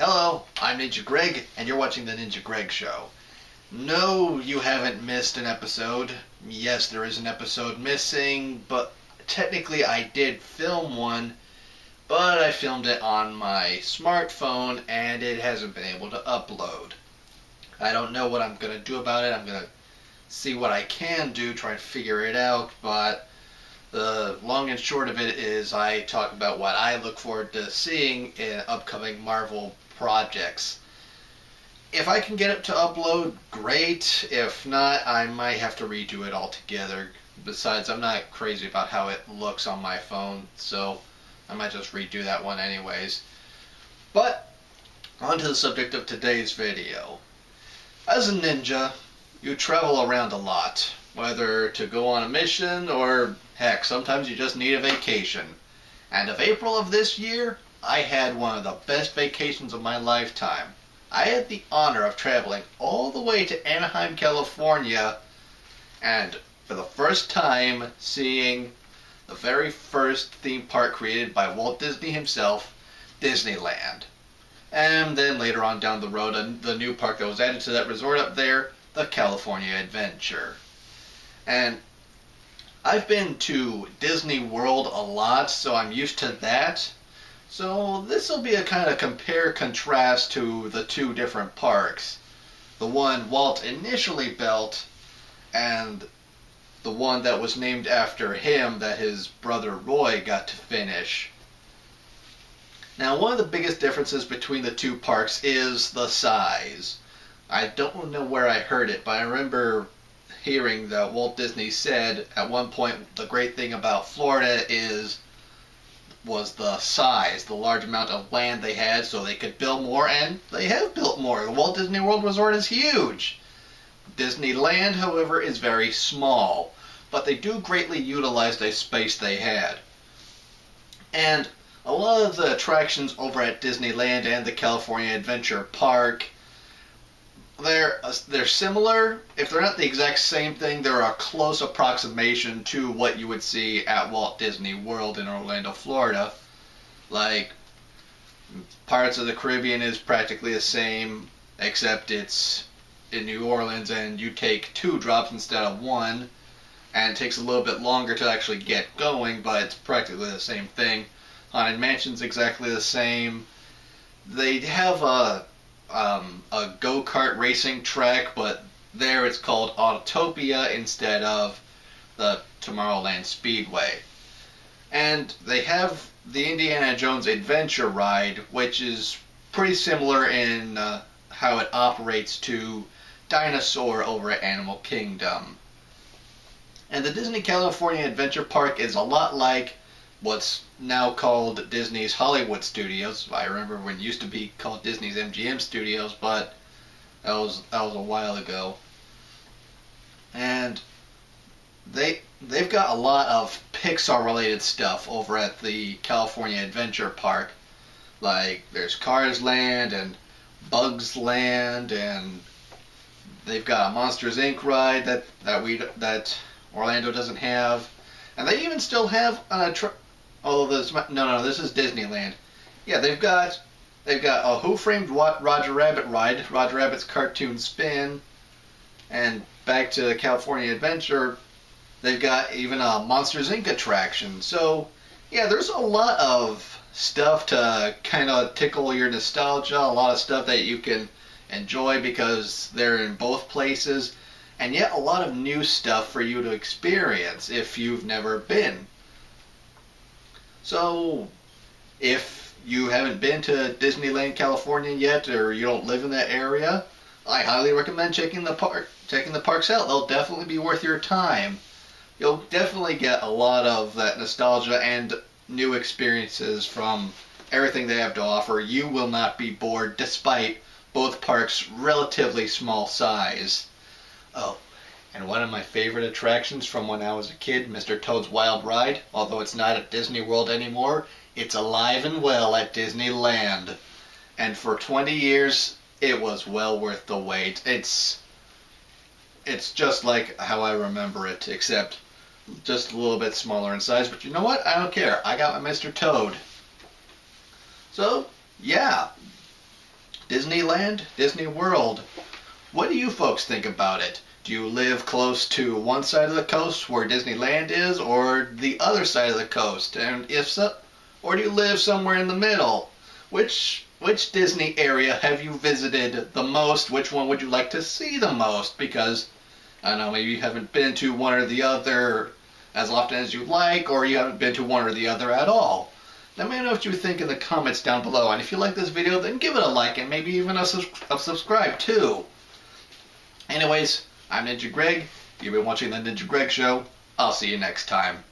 Hello, I'm Ninja Greg, and you're watching The Ninja Greg Show. No, you haven't missed an episode. Yes, there is an episode missing, but technically I did film one, but I filmed it on my smartphone, and it hasn't been able to upload. I don't know what I'm going to do about it. I'm going to see what I can do, try to figure it out, but the long and short of it is I talk about what I look forward to seeing in upcoming Marvel projects. If I can get it to upload, great. If not, I might have to redo it altogether. Besides, I'm not crazy about how it looks on my phone, so I might just redo that one anyways. But, on to the subject of today's video. As a ninja, you travel around a lot, whether to go on a mission or, heck, sometimes you just need a vacation. And of April of this year, I had one of the best vacations of my lifetime. I had the honor of traveling all the way to Anaheim, California, and for the first time seeing the very first theme park created by Walt Disney himself, Disneyland. And then later on down the road, the new park that was added to that resort up there, the California Adventure. And I've been to Disney World a lot, so I'm used to that. So this will be a kind of compare-contrast to the two different parks. The one Walt initially built and the one that was named after him that his brother Roy got to finish. Now, one of the biggest differences between the two parks is the size. I don't know where I heard it, but I remember hearing that Walt Disney said at one point the great thing about Florida was the size, the large amount of land they had so they could build more, and they have built more. The Walt Disney World Resort is huge. Disneyland, however, is very small, but they do greatly utilize the space they had. And a lot of the attractions over at Disneyland and the California Adventure Park, they're similar. If they're not the exact same thing, they're a close approximation to what you would see at Walt Disney World in Orlando, Florida. Like, Pirates of the Caribbean is practically the same, except it's in New Orleans and you take 2 drops instead of 1, and it takes a little bit longer to actually get going, but it's practically the same thing. Haunted Mansion's exactly the same. They have a go-kart racing track, but there it's called Autotopia instead of the Tomorrowland Speedway. And they have the Indiana Jones Adventure Ride, which is pretty similar in how it operates to Dinosaur over at Animal Kingdom. And the Disney California Adventure Park is a lot like what's now called Disney's Hollywood Studios. I remember when it used to be called Disney's MGM Studios, but that was a while ago. And they've got a lot of Pixar related stuff over at the California Adventure Park. Like there's Cars Land and Bugs Land, and they've got a Monsters Inc. ride that Orlando doesn't have. And they even still have although this is Disneyland. Yeah, they've got a Who Framed Roger Rabbit ride, Roger Rabbit's Cartoon Spin, and back to the California Adventure, they've got even a Monsters Inc. attraction. So, yeah, there's a lot of stuff to kind of tickle your nostalgia, a lot of stuff that you can enjoy because they're in both places, and yet a lot of new stuff for you to experience if you've never been. So, if you haven't been to Disneyland, California yet, or you don't live in that area, I highly recommend checking the parks out. They'll definitely be worth your time. You'll definitely get a lot of that nostalgia and new experiences from everything they have to offer. You will not be bored despite both parks' relatively small size. Oh, and one of my favorite attractions from when I was a kid, Mr. Toad's Wild Ride, although it's not at Disney World anymore, it's alive and well at Disneyland. And for 20 years, it was well worth the wait. It's just like how I remember it, except just a little bit smaller in size. But you know what? I don't care. I got my Mr. Toad. So, yeah. Disneyland, Disney World. What do you folks think about it? Do you live close to one side of the coast where Disneyland is, or the other side of the coast? And if so, or do you live somewhere in the middle? Which Disney area have you visited the most? Which one would you like to see the most? Because, I don't know, maybe you haven't been to one or the other as often as you'd like, or you haven't been to one or the other at all. Let me know what you think in the comments down below. And if you like this video, then give it a like and maybe even a subscribe too. Anyways, I'm Ninja Greg. You've been watching The Ninja Greg Show. I'll see you next time.